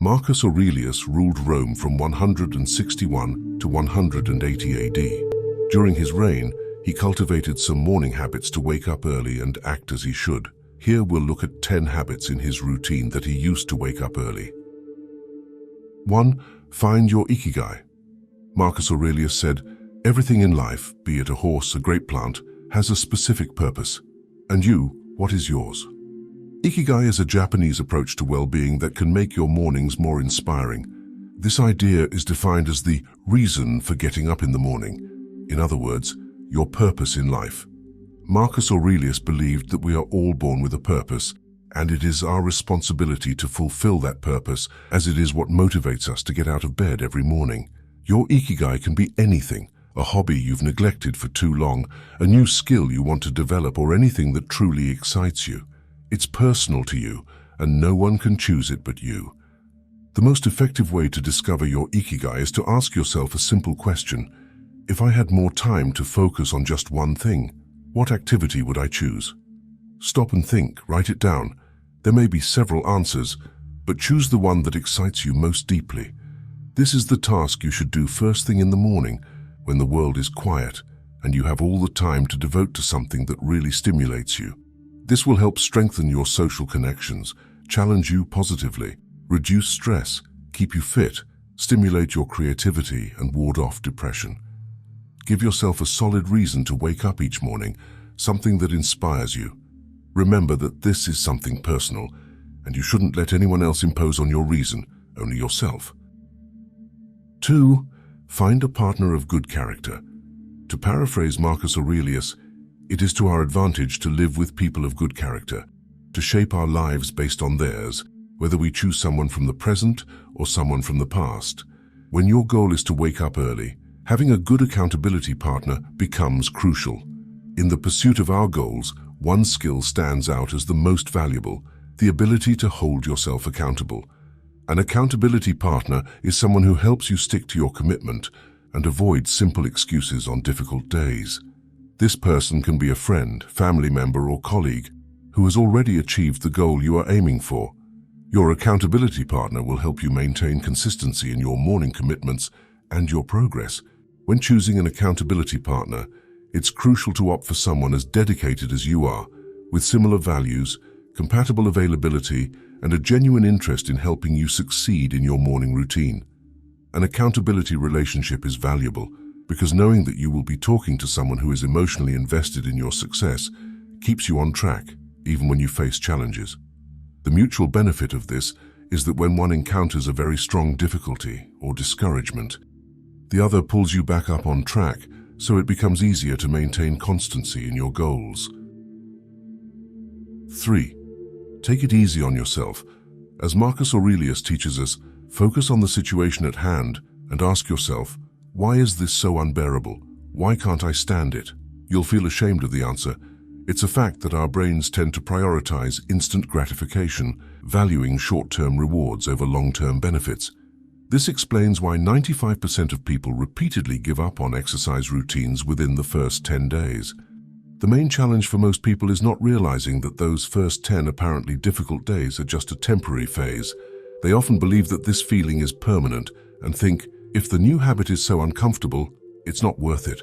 Marcus Aurelius ruled Rome from 161 to 180 AD. During his reign, he cultivated some morning habits to wake up early and act as he should. Here we'll look at 10 habits in his routine that he used to wake up early. 1. Find your ikigai. Marcus Aurelius said, "Everything in life, be it a horse, a grape plant, has a specific purpose. And you, what is yours?" Ikigai is a Japanese approach to well-being that can make your mornings more inspiring. This idea is defined as the reason for getting up in the morning. In other words, your purpose in life. Marcus Aurelius believed that we are all born with a purpose, and it is our responsibility to fulfill that purpose, as it is what motivates us to get out of bed every morning. Your ikigai can be anything: a hobby you've neglected for too long, a new skill you want to develop, or anything that truly excites you. It's personal to you, and no one can choose it but you. The most effective way to discover your ikigai is to ask yourself a simple question. If I had more time to focus on just one thing, what activity would I choose? Stop and think, write it down. There may be several answers, but choose the one that excites you most deeply. This is the task you should do first thing in the morning, when the world is quiet and you have all the time to devote to something that really stimulates you. This will help strengthen your social connections, challenge you positively, reduce stress, keep you fit, stimulate your creativity, and ward off depression. Give yourself a solid reason to wake up each morning, something that inspires you. Remember that this is something personal, and you shouldn't let anyone else impose on your reason, only yourself. 2. Find a partner of good character. To paraphrase Marcus Aurelius, it is to our advantage to live with people of good character, to shape our lives based on theirs, whether we choose someone from the present or someone from the past. When your goal is to wake up early, having a good accountability partner becomes crucial. In the pursuit of our goals, one skill stands out as the most valuable: the ability to hold yourself accountable. An accountability partner is someone who helps you stick to your commitment and avoid simple excuses on difficult days. This person can be a friend, family member, or colleague who has already achieved the goal you are aiming for. Your accountability partner will help you maintain consistency in your morning commitments and your progress. When choosing an accountability partner, it's crucial to opt for someone as dedicated as you are, with similar values, compatible availability, and a genuine interest in helping you succeed in your morning routine. An accountability relationship is valuable because knowing that you will be talking to someone who is emotionally invested in your success keeps you on track, even when you face challenges. The mutual benefit of this is that when one encounters a very strong difficulty or discouragement, the other pulls you back up on track, so it becomes easier to maintain constancy in your goals. 3. Take it easy on yourself. As Marcus Aurelius teaches us, focus on the situation at hand and ask yourself, why is this so unbearable? Why can't I stand it? You'll feel ashamed of the answer. It's a fact that our brains tend to prioritize instant gratification, valuing short-term rewards over long-term benefits. This explains why 95% of people repeatedly give up on exercise routines within the first 10 days. The main challenge for most people is not realizing that those first 10 apparently difficult days are just a temporary phase. They often believe that this feeling is permanent and think, if the new habit is so uncomfortable, it's not worth it.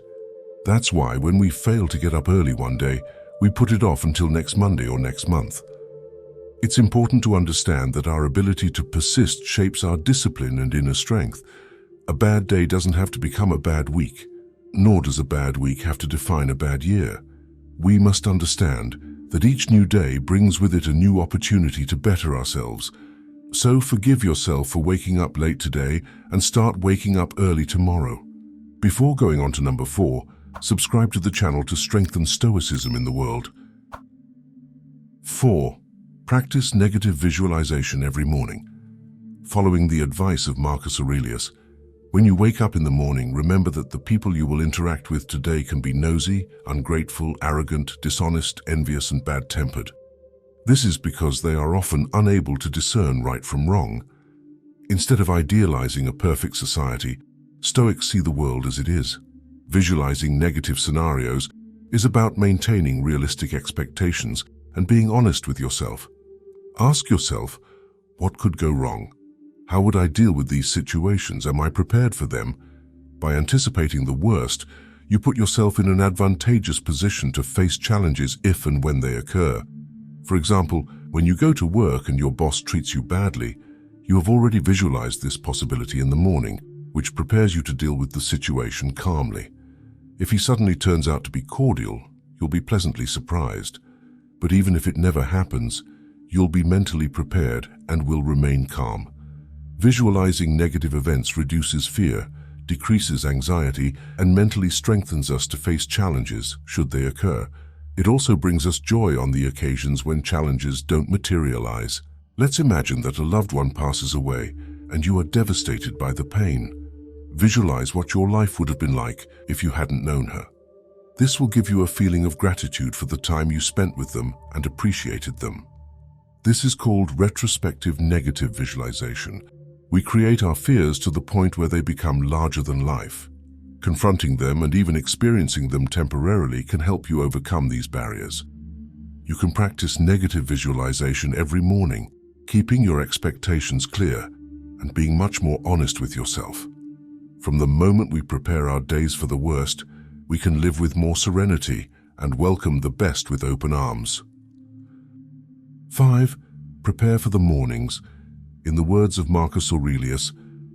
That's why when we fail to get up early one day, we put it off until next Monday or next month. It's important to understand that our ability to persist shapes our discipline and inner strength. A bad day doesn't have to become a bad week, nor does a bad week have to define a bad year. We must understand that each new day brings with it a new opportunity to better ourselves. So forgive yourself for waking up late today and start waking up early tomorrow. Before going on to number 4, subscribe to the channel to strengthen Stoicism in the world. 4. Practice negative visualization every morning. Following the advice of Marcus Aurelius, when you wake up in the morning, remember that the people you will interact with today can be nosy, ungrateful, arrogant, dishonest, envious, and bad-tempered. This is because they are often unable to discern right from wrong. Instead of idealizing a perfect society, Stoics see the world as it is. Visualizing negative scenarios is about maintaining realistic expectations and being honest with yourself. Ask yourself, what could go wrong? How would I deal with these situations? Am I prepared for them? By anticipating the worst, you put yourself in an advantageous position to face challenges if and when they occur. For example, when you go to work and your boss treats you badly, you have already visualized this possibility in the morning, which prepares you to deal with the situation calmly. If he suddenly turns out to be cordial, you'll be pleasantly surprised. But even if it never happens, you'll be mentally prepared and will remain calm. Visualizing negative events reduces fear, decreases anxiety, and mentally strengthens us to face challenges should they occur. It also brings us joy on the occasions when challenges don't materialize. Let's imagine that a loved one passes away and you are devastated by the pain. Visualize what your life would have been like if you hadn't known her. This will give you a feeling of gratitude for the time you spent with them and appreciated them. This is called retrospective negative visualization. We create our fears to the point where they become larger than life. Confronting them and even experiencing them temporarily can help you overcome these barriers. You can practice negative visualization every morning, keeping your expectations clear and being much more honest with yourself. From the moment we prepare our days for the worst, we can live with more serenity and welcome the best with open arms. 5. Prepare for the mornings. In the words of Marcus Aurelius,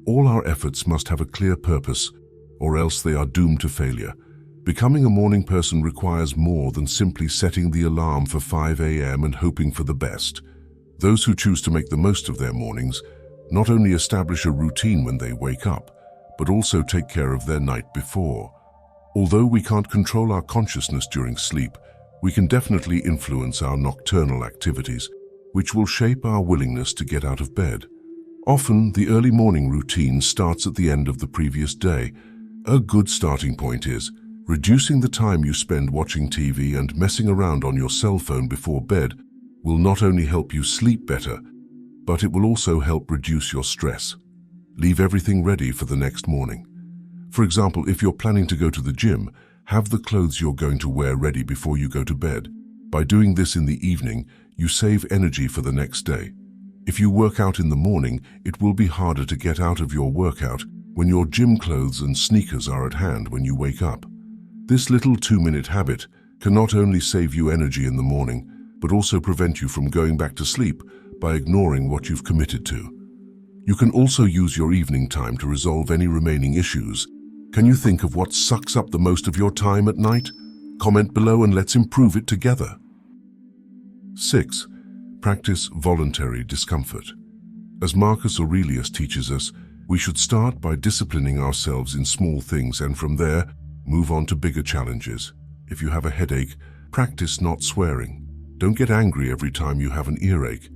all our efforts must have a clear purpose, or else they are doomed to failure. Becoming a morning person requires more than simply setting the alarm for 5 a.m. and hoping for the best. Those who choose to make the most of their mornings not only establish a routine when they wake up, but also take care of their night before. Although we can't control our consciousness during sleep, we can definitely influence our nocturnal activities, which will shape our willingness to get out of bed. Often, the early morning routine starts at the end of the previous day. A good starting point is reducing the time you spend watching TV and messing around on your cell phone before bed will not only help you sleep better, but it will also help reduce your stress. Leave everything ready for the next morning. For example, if you're planning to go to the gym, have the clothes you're going to wear ready before you go to bed. By doing this in the evening, you save energy for the next day. If you work out in the morning, it will be harder to get out of your workout when your gym clothes and sneakers are at hand when you wake up. This little 2-minute habit can not only save you energy in the morning, but also prevent you from going back to sleep by ignoring what you've committed to. You can also use your evening time to resolve any remaining issues. Can you think of what sucks up the most of your time at night? Comment below and let's improve it together. 6. Practice voluntary discomfort. As Marcus Aurelius teaches us, we should start by disciplining ourselves in small things and from there, move on to bigger challenges. If you have a headache, practice not swearing. Don't get angry every time you have an earache.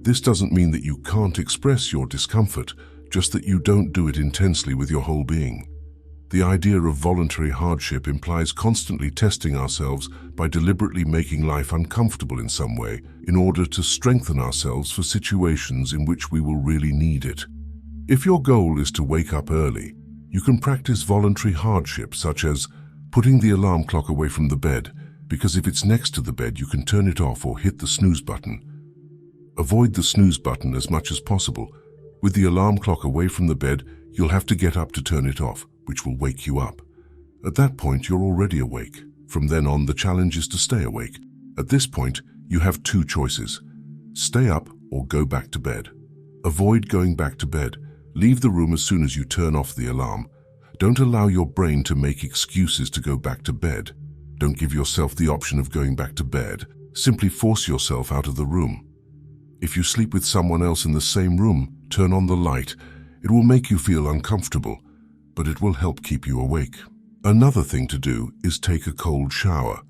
This doesn't mean that you can't express your discomfort, just that you don't do it intensely with your whole being. The idea of voluntary hardship implies constantly testing ourselves by deliberately making life uncomfortable in some way in order to strengthen ourselves for situations in which we will really need it. If your goal is to wake up early, you can practice voluntary hardship such as putting the alarm clock away from the bed, because if it's next to the bed you can turn it off or hit the snooze button. Avoid the snooze button as much as possible. With the alarm clock away from the bed, you'll have to get up to turn it off, which will wake you up. At that point, you're already awake. From then on, the challenge is to stay awake. At this point, you have 2 choices: stay up or go back to bed. Avoid going back to bed. Leave the room as soon as you turn off the alarm. Don't allow your brain to make excuses to go back to bed. Don't give yourself the option of going back to bed. Simply force yourself out of the room. If you sleep with someone else in the same room, turn on the light. It will make you feel uncomfortable, but it will help keep you awake. Another thing to do is take a cold shower.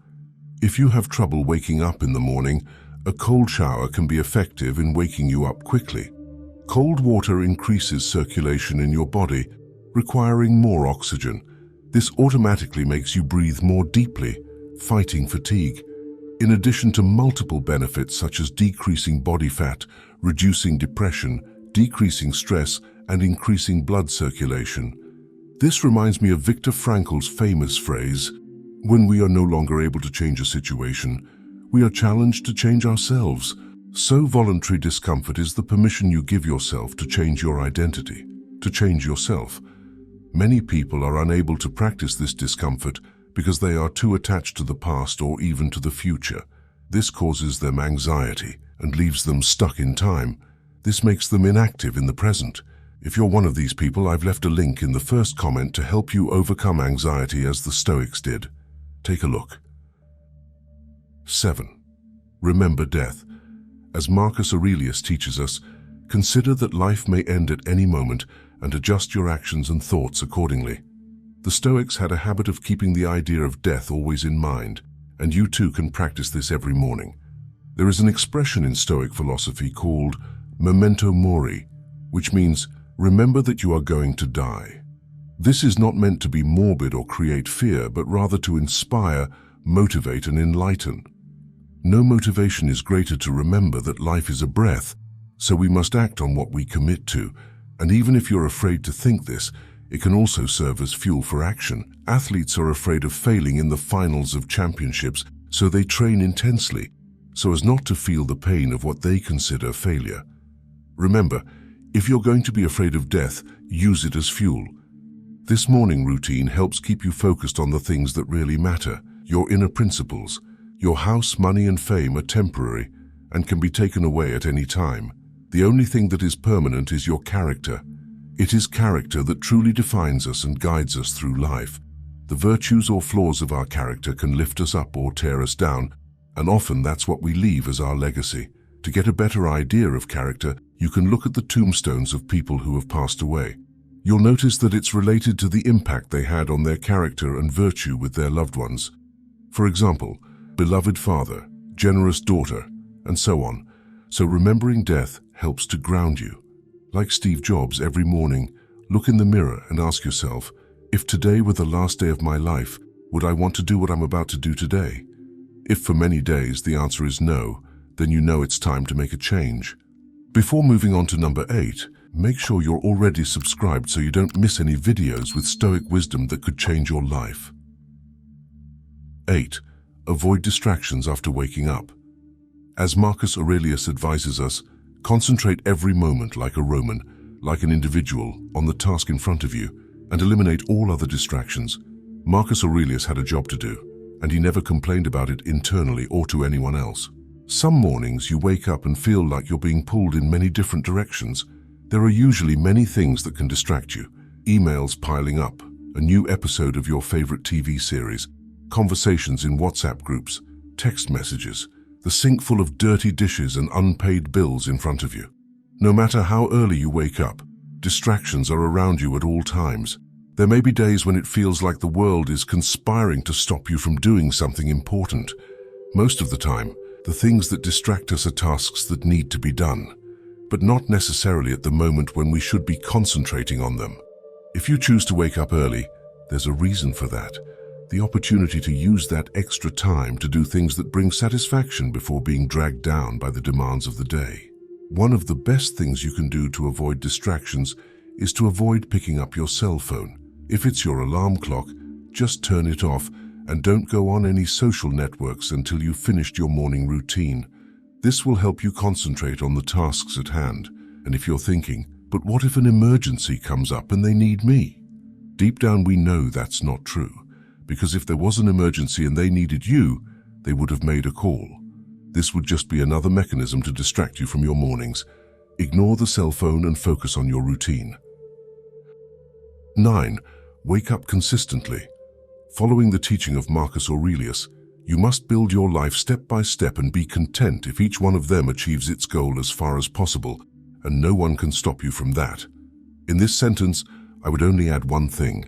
If you have trouble waking up in the morning, a cold shower can be effective in waking you up quickly. Cold water increases circulation in your body, requiring more oxygen. This automatically makes you breathe more deeply, fighting fatigue. In addition to multiple benefits such as decreasing body fat, reducing depression, decreasing stress, and increasing blood circulation. This reminds me of Viktor Frankl's famous phrase, "When we are no longer able to change a situation, we are challenged to change ourselves." So voluntary discomfort is the permission you give yourself to change your identity, to change yourself. Many people are unable to practice this discomfort because they are too attached to the past or even to the future. This causes them anxiety and leaves them stuck in time. This makes them inactive in the present. If you're one of these people, I've left a link in the first comment to help you overcome anxiety as the Stoics did. Take a look. 7. Remember death. As Marcus Aurelius teaches us, consider that life may end at any moment and adjust your actions and thoughts accordingly. The Stoics had a habit of keeping the idea of death always in mind, and you too can practice this every morning. There is an expression in Stoic philosophy called memento mori, which means remember that you are going to die. This is not meant to be morbid or create fear, but rather to inspire, motivate, and enlighten. No motivation is greater to remember that life is a breath, so we must act on what we commit to. And even if you're afraid to think this, it can also serve as fuel for action. Athletes are afraid of failing in the finals of championships, so they train intensely, so as not to feel the pain of what they consider failure. Remember, if you're going to be afraid of death, use it as fuel. This morning routine helps keep you focused on the things that really matter, your inner principles. Your house, money, and fame are temporary and can be taken away at any time. The only thing that is permanent is your character. It is character that truly defines us and guides us through life. The virtues or flaws of our character can lift us up or tear us down, and often that's what we leave as our legacy. To get a better idea of character, you can look at the tombstones of people who have passed away. You'll notice that it's related to the impact they had on their character and virtue with their loved ones. For example, beloved father, generous daughter, and so on. So remembering death helps to ground you. Like Steve Jobs, every morning, look in the mirror and ask yourself, if today were the last day of my life, would I want to do what I'm about to do today? If for many days the answer is no, then you know it's time to make a change. Before moving on to number 8, make sure you're already subscribed so you don't miss any videos with Stoic wisdom that could change your life. 8. Avoid distractions after waking up. As Marcus Aurelius advises us, concentrate every moment like a Roman, like an individual, on the task in front of you, and eliminate all other distractions. Marcus Aurelius had a job to do, and he never complained about it internally or to anyone else. Some mornings you wake up and feel like you're being pulled in many different directions. There are usually many things that can distract you. Emails piling up, a new episode of your favorite TV series, conversations in WhatsApp groups, text messages, the sink full of dirty dishes and unpaid bills in front of you. No matter how early you wake up, distractions are around you at all times. There may be days when it feels like the world is conspiring to stop you from doing something important. Most of the time, the things that distract us are tasks that need to be done, but not necessarily at the moment when we should be concentrating on them. If you choose to wake up early, there's a reason for that. The opportunity to use that extra time to do things that bring satisfaction before being dragged down by the demands of the day. One of the best things you can do to avoid distractions is to avoid picking up your cell phone. If it's your alarm clock, just turn it off and don't go on any social networks until you've finished your morning routine. This will help you concentrate on the tasks at hand. And if you're thinking, but what if an emergency comes up and they need me? Deep down we know that's not true. Because if there was an emergency and they needed you, they would have made a call. This would just be another mechanism to distract you from your mornings. Ignore the cell phone and focus on your routine. 9. Wake up consistently. Following the teaching of Marcus Aurelius, you must build your life step by step and be content if each one of them achieves its goal as far as possible, and no one can stop you from that. In this sentence, I would only add one thing.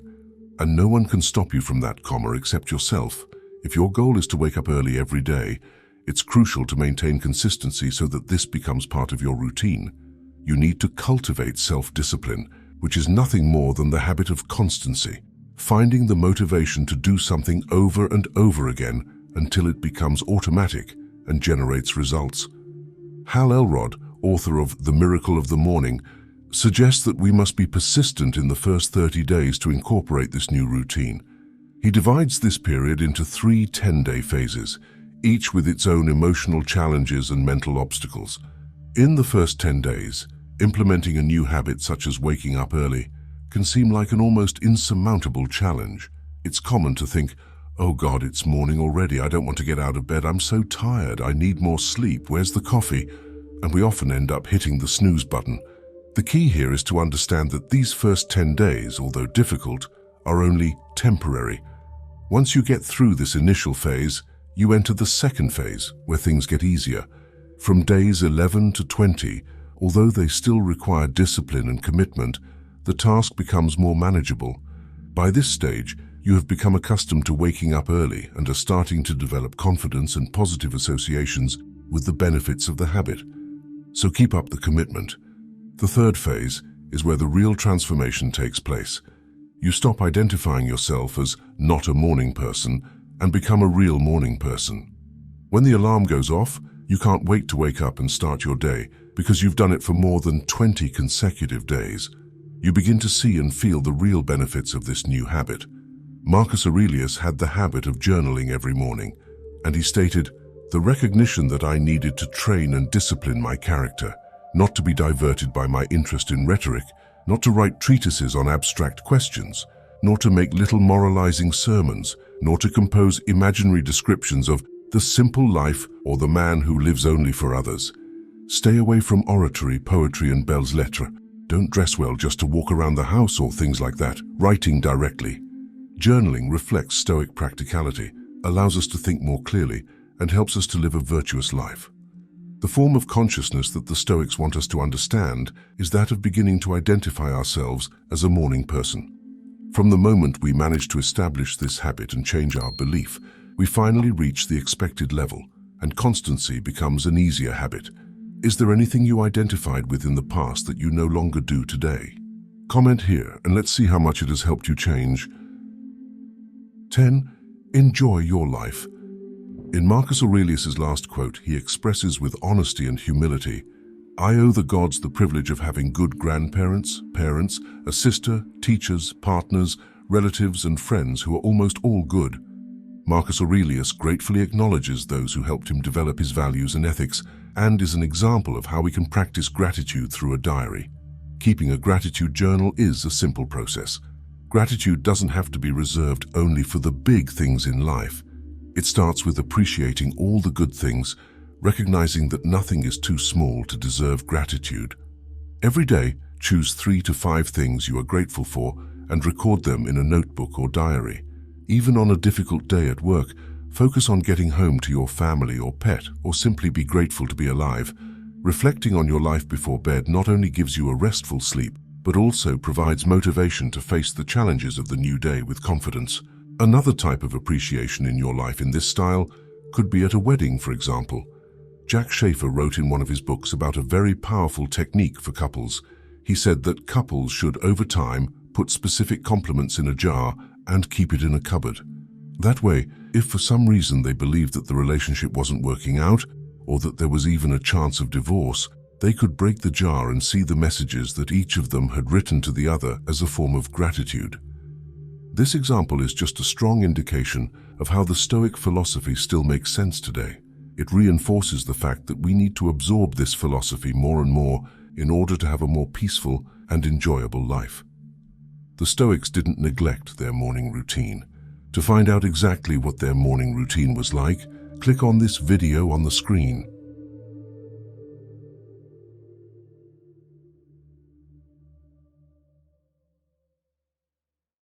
And no one can stop you from that, except yourself. If your goal is to wake up early every day, it's crucial to maintain consistency so that this becomes part of your routine. You need to cultivate self-discipline, which is nothing more than the habit of constancy, finding the motivation to do something over and over again until it becomes automatic and generates results. Hal Elrod, author of The Miracle of the Morning, suggests that we must be persistent in the first 30 days to incorporate this new routine. He divides this period into 3 10-day phases, each with its own emotional challenges and mental obstacles. In the first 10 days, implementing a new habit such as waking up early can seem like an almost insurmountable challenge. It's common to think, "Oh God, it's morning already. I don't want to get out of bed. I'm so tired. I need more sleep. Where's the coffee?" And we often end up hitting the snooze button. The key here is to understand that these first 10 days, although difficult, are only temporary. Once you get through this initial phase, you enter the second phase, where things get easier. From days 11 to 20, although they still require discipline and commitment, the task becomes more manageable. By this stage, you have become accustomed to waking up early and are starting to develop confidence and positive associations with the benefits of the habit. So keep up the commitment. The third phase is where the real transformation takes place. You stop identifying yourself as not a morning person and become a real morning person. When the alarm goes off, you can't wait to wake up and start your day because you've done it for more than 20 consecutive days. You begin to see and feel the real benefits of this new habit. Marcus Aurelius had the habit of journaling every morning, and he stated, "The recognition that I needed to train and discipline my character, not to be diverted by my interest in rhetoric, not to write treatises on abstract questions, nor to make little moralizing sermons, nor to compose imaginary descriptions of the simple life or the man who lives only for others. Stay away from oratory, poetry, and belles lettres. Don't dress well just to walk around the house or things like that. Writing directly." Journaling reflects Stoic practicality, allows us to think more clearly, and helps us to live a virtuous life. The form of consciousness that the Stoics want us to understand is that of beginning to identify ourselves as a morning person. From the moment we manage to establish this habit and change our belief, we finally reach the expected level, and constancy becomes an easier habit. Is there anything you identified with in the past that you no longer do today? Comment here and let's see how much it has helped you change. 10. Enjoy your life. In Marcus Aurelius' last quote, he expresses with honesty and humility, "I owe the gods the privilege of having good grandparents, parents, a sister, teachers, partners, relatives, and friends who are almost all good." Marcus Aurelius gratefully acknowledges those who helped him develop his values and ethics, and is an example of how we can practice gratitude through a diary. Keeping a gratitude journal is a simple process. Gratitude doesn't have to be reserved only for the big things in life. It starts with appreciating all the good things, recognizing that nothing is too small to deserve gratitude. Every day, choose 3 to 5 things you are grateful for and record them in a notebook or diary. Even on a difficult day at work, focus on getting home to your family or pet, or simply be grateful to be alive. Reflecting on your life before bed not only gives you a restful sleep, but also provides motivation to face the challenges of the new day with confidence. Another type of appreciation in your life in this style could be at a wedding, for example. Jack Schafer wrote in one of his books about a very powerful technique for couples. He said that couples should, over time, put specific compliments in a jar and keep it in a cupboard. That way, if for some reason they believed that the relationship wasn't working out, or that there was even a chance of divorce, they could break the jar and see the messages that each of them had written to the other as a form of gratitude. This example is just a strong indication of how the Stoic philosophy still makes sense today. It reinforces the fact that we need to absorb this philosophy more and more in order to have a more peaceful and enjoyable life. The Stoics didn't neglect their morning routine. To find out exactly what their morning routine was like, click on this video on the screen.